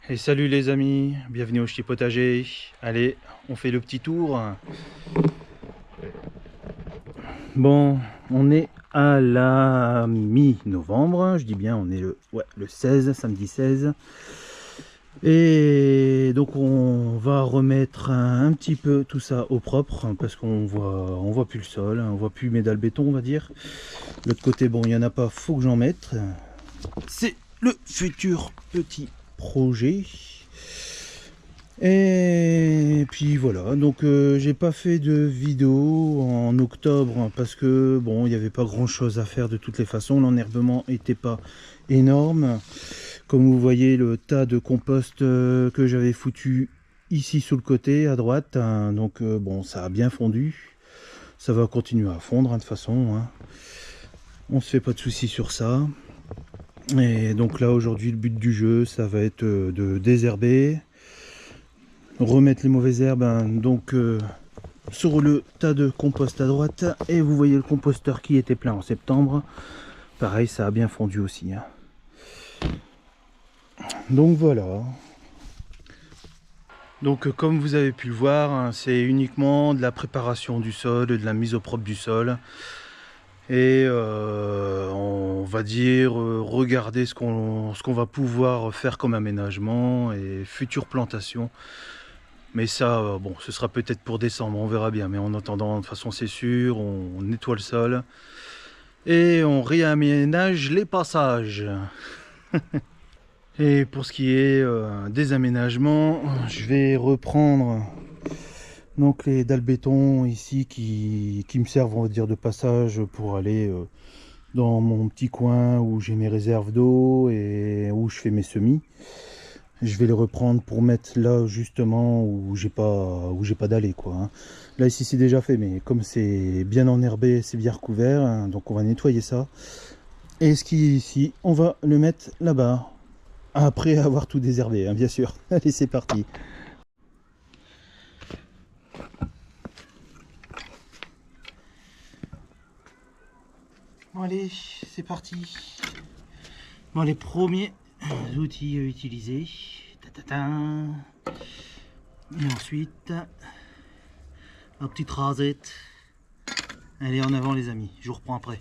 Et salut les amis, bienvenue au Ch'ti Potager. Allez, on fait le petit tour. Bon, on est à la mi-novembre, je dis bien, on est le 16, samedi 16. Et donc on va remettre un petit peu tout ça au propre, parce qu'on voit plus le sol, on voit plus mes dalles béton, on va dire. De l'autre côté, bon, il n'y en a pas, faut que j'en mette. C'est le futur petit projet. Et puis voilà, donc j'ai pas fait de vidéo en octobre parce que bon, il n'y avait pas grand chose à faire de toutes les façons, l'enherbement était pas énorme. Comme vous voyez, le tas de compost que j'avais foutu ici sous le côté à droite, hein, donc bon, ça a bien fondu, ça va continuer à fondre, hein, de toute façon, hein. On se fait pas de soucis sur ça. Et donc là aujourd'hui le but du jeu ça va être de désherber, remettre les mauvaises herbes, hein, donc sur le tas de compost à droite. Et vous voyez le composteur qui était plein en septembre, pareil ça a bien fondu aussi, hein. Donc voilà, donc comme vous avez pu le voir, hein, c'est uniquement de la préparation du sol, de la mise au propre du sol. Et on va dire regarder ce qu'on va pouvoir faire comme aménagement et future plantation. Mais ça, bon, ce sera peut-être pour décembre, on verra bien. Mais en attendant, de toute façon, c'est sûr, on nettoie le sol et on réaménage les passages. Et pour ce qui est des aménagements, je vais reprendre donc les dalles béton ici qui me servent, on va dire, de passage pour aller dans mon petit coin où j'ai mes réserves d'eau et où je fais mes semis. Je vais les reprendre pour mettre là justement où j'ai pas d'allée, quoi, hein. Là ici c'est déjà fait, mais comme c'est bien enherbé, c'est bien recouvert, hein, donc on va nettoyer ça. Et ce qui est ici, on va le mettre là-bas après avoir tout désherbé, hein, bien sûr. Allez, c'est parti. Bon, allez, c'est parti. Bon, les premiers outils à utiliser. Et ensuite, la petite rasette. Allez, en avant les amis, je vous reprends après.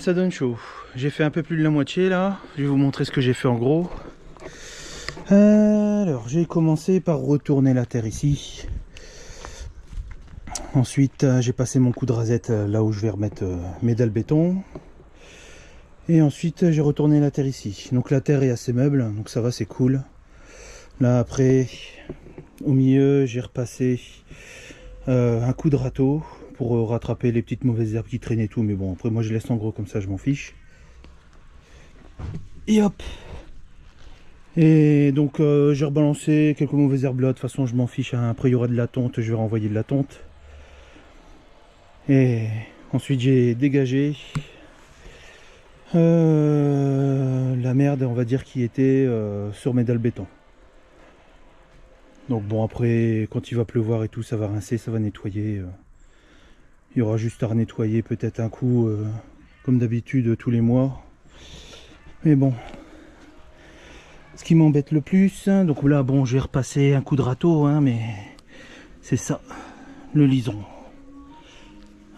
ça donne chaud. J'ai fait un peu plus de la moitié là. Je vais vous montrer ce que j'ai fait en gros. Alors j'ai commencé par retourner la terre ici. Ensuite j'ai passé mon coup de rasette là où je vais remettre mes dalles béton. Et ensuite j'ai retourné la terre ici. Donc la terre est assez meuble, donc ça va, c'est cool. Là après, au milieu, j'ai repassé un coup de râteau pour rattraper les petites mauvaises herbes qui traînent et tout. Mais bon, après moi je laisse en gros comme ça, je m'en fiche. Et hop. Et donc j'ai rebalancé quelques mauvaises herbes là. De toute façon je m'en fiche, hein. Après il y aura de la tonte, je vais renvoyer de la tonte. Et ensuite j'ai dégagé la merde, on va dire, qui était sur mes dalles béton. Donc bon, après quand il va pleuvoir et tout, ça va rincer, ça va nettoyer. Il y aura juste à renettoyer peut-être un coup comme d'habitude tous les mois. Mais bon, ce qui m'embête le plus, donc là bon, j'ai repassé un coup de râteau, hein, mais c'est ça, le liseron.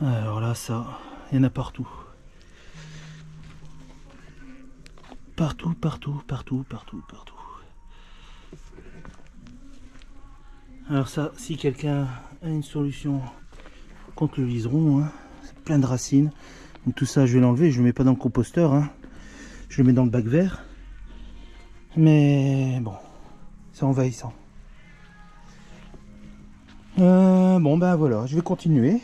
Alors là, ça, il y en a partout. Partout, partout, partout, partout, partout. Alors ça, si quelqu'un a une solution contre le liseron, hein, c'est plein de racines. Donc tout ça, je vais l'enlever, je ne le mets pas dans le composteur, hein. Je le mets dans le bac vert. Mais bon, c'est envahissant. Bon ben voilà, je vais continuer.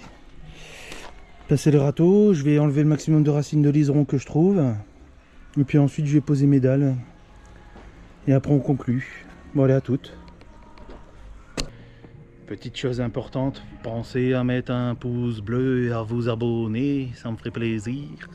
Passer le râteau, je vais enlever le maximum de racines de liseron que je trouve. Et puis ensuite je vais poser mes dalles. Et après on conclut. Bon allez, à toutes. Petite chose importante, pensez à mettre un pouce bleu et à vous abonner, ça me ferait plaisir.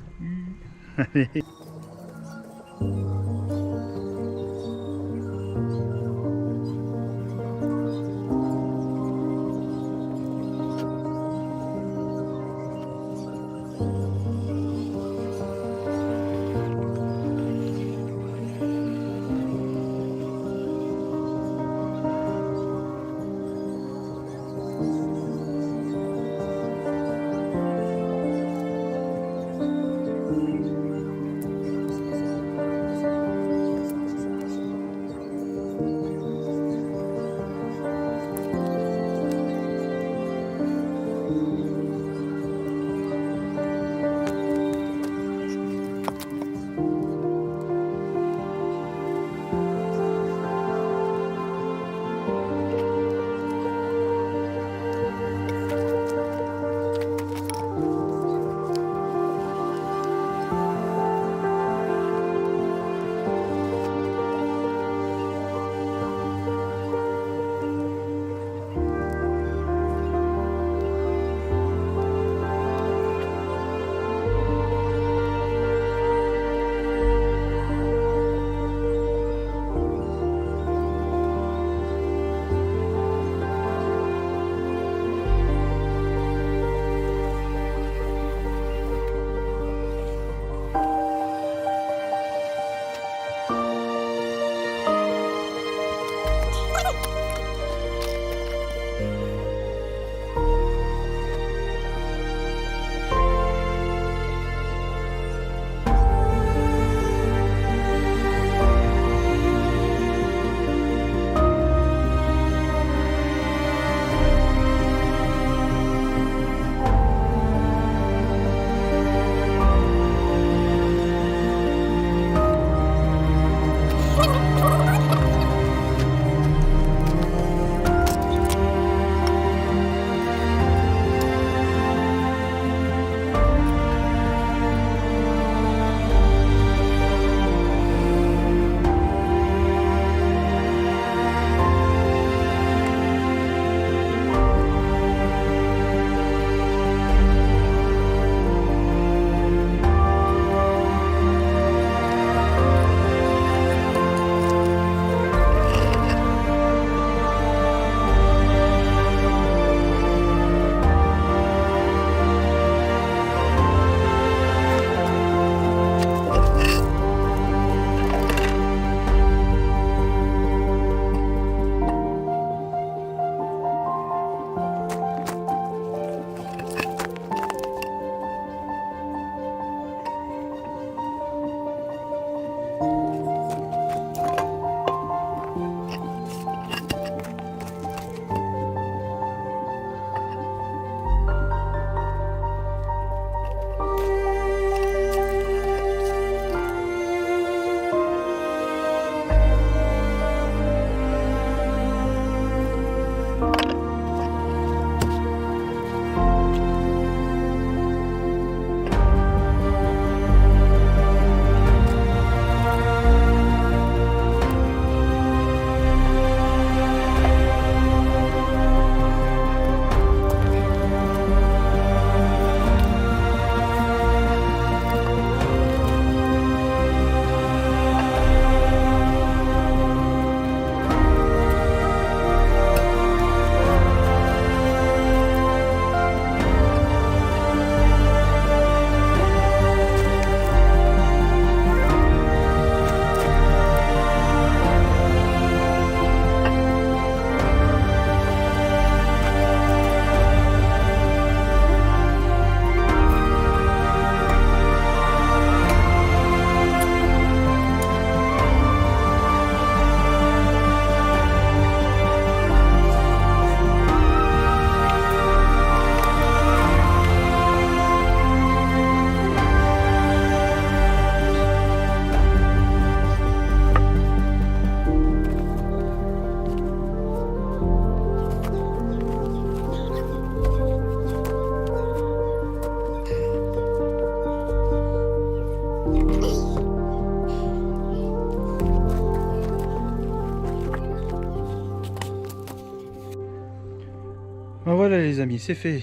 Ben voilà les amis, c'est fait.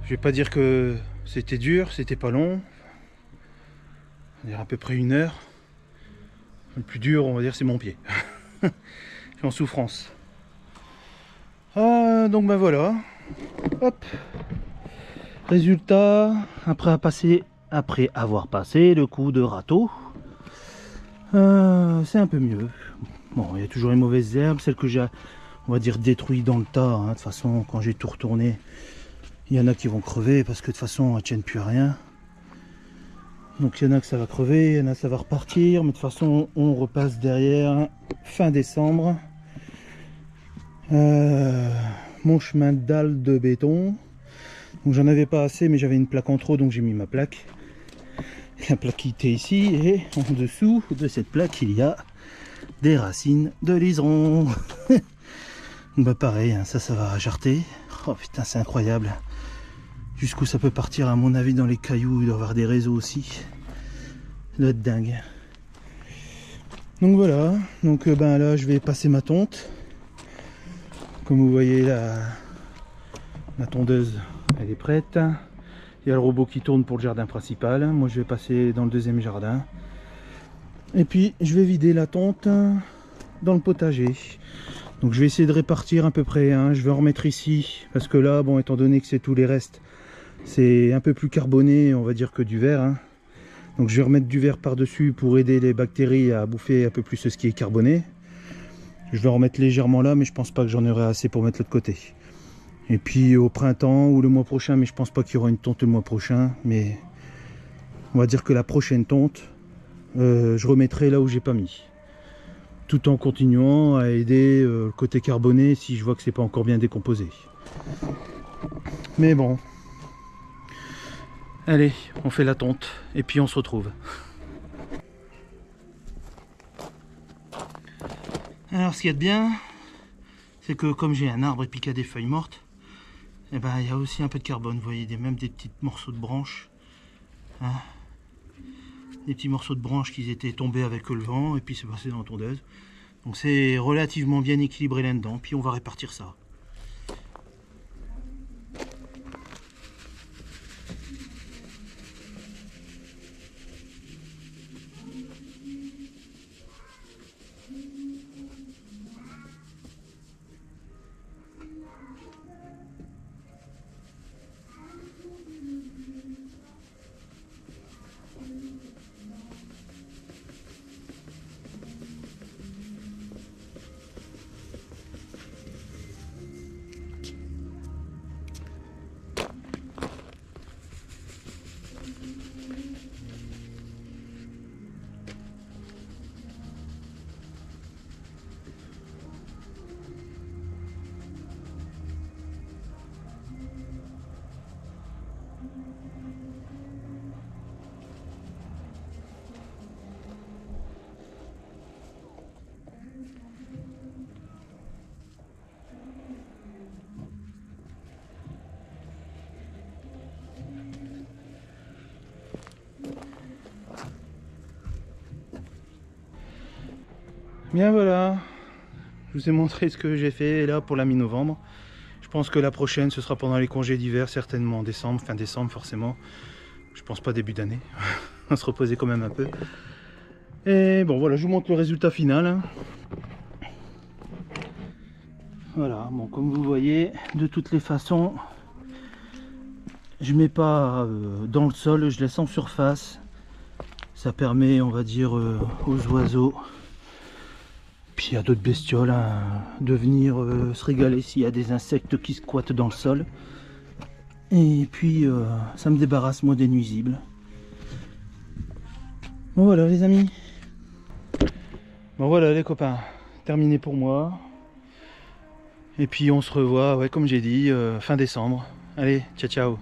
Je vais pas dire que c'était dur, c'était pas long. On va dire à peu près 1 heure. Le plus dur, on va dire, c'est mon pied. Je suis en souffrance. Donc ben voilà. Hop. Résultat, après avoir passé le coup de râteau, c'est un peu mieux. Bon, il y a toujours les mauvaises herbes, celles que j'ai, on va dire, détruites dans le tas. Hein. De toute façon, quand j'ai tout retourné, il y en a qui vont crever parce que de toute façon, elles ne tiennent plus à rien. Donc il y en a que ça va crever, il y en a ça va repartir, mais de toute façon, on repasse derrière fin décembre. Mon chemin de dalle de béton. Donc j'en avais pas assez, mais j'avais une plaque en trop, donc j'ai mis ma plaque. La plaque qui était ici, et en dessous de cette plaque, il y a des racines de liseron. Bah pareil, hein, ça va jarter. Oh putain, c'est incroyable. Jusqu'où ça peut partir, à mon avis, dans les cailloux, il doit y avoir des réseaux aussi. Ça doit être dingue. Donc voilà, donc ben là je vais passer ma tonte. Comme vous voyez, la tondeuse, elle est prête. Il y a le robot qui tourne pour le jardin principal. Moi je vais passer dans le deuxième jardin. Et puis je vais vider la tonte dans le potager. Donc je vais essayer de répartir à peu près. Hein. Je vais en remettre ici. Parce que là, bon, étant donné que c'est tous les restes, c'est un peu plus carboné, on va dire, que du verre. Hein. Donc je vais remettre du verre par-dessus pour aider les bactéries à bouffer un peu plus ce qui est carboné. Je vais en remettre légèrement là, mais je pense pas que j'en aurai assez pour mettre l'autre côté. Et puis au printemps ou le mois prochain, mais je pense pas qu'il y aura une tonte le mois prochain, mais on va dire que la prochaine tonte, je remettrai là où j'ai pas mis. Tout en continuant à aider le côté carboné si je vois que c'est pas encore bien décomposé. Mais bon. Allez, on fait la tonte et puis on se retrouve. Alors ce qu'il y a de bien, c'est que comme j'ai un arbre et puis qu'il y a des feuilles mortes, et ben il y a aussi un peu de carbone. Vous voyez, même des petits morceaux de branches. Hein, des petits morceaux de branches qui étaient tombés avec le vent et puis c'est passé dans la tondeuse. Donc c'est relativement bien équilibré là-dedans. Puis on va répartir ça. Bien voilà, je vous ai montré ce que j'ai fait là pour la mi-novembre. Je pense que la prochaine ce sera pendant les congés d'hiver, certainement en décembre, fin décembre forcément. Je pense pas début d'année, on va se reposer quand même un peu. Et bon voilà, je vous montre le résultat final. Hein. Voilà, bon comme vous voyez, de toutes les façons, je mets pas dans le sol, je laisse en surface. Ça permet, on va dire, aux oiseaux, puis à d'autres bestioles, hein, de venir se régaler s'il y a des insectes qui squattent dans le sol. Et puis ça me débarrasse moi des nuisibles. Bon voilà les amis. Bon voilà les copains, terminé pour moi. Et puis on se revoit, ouais, comme j'ai dit, fin décembre. Allez, ciao ciao.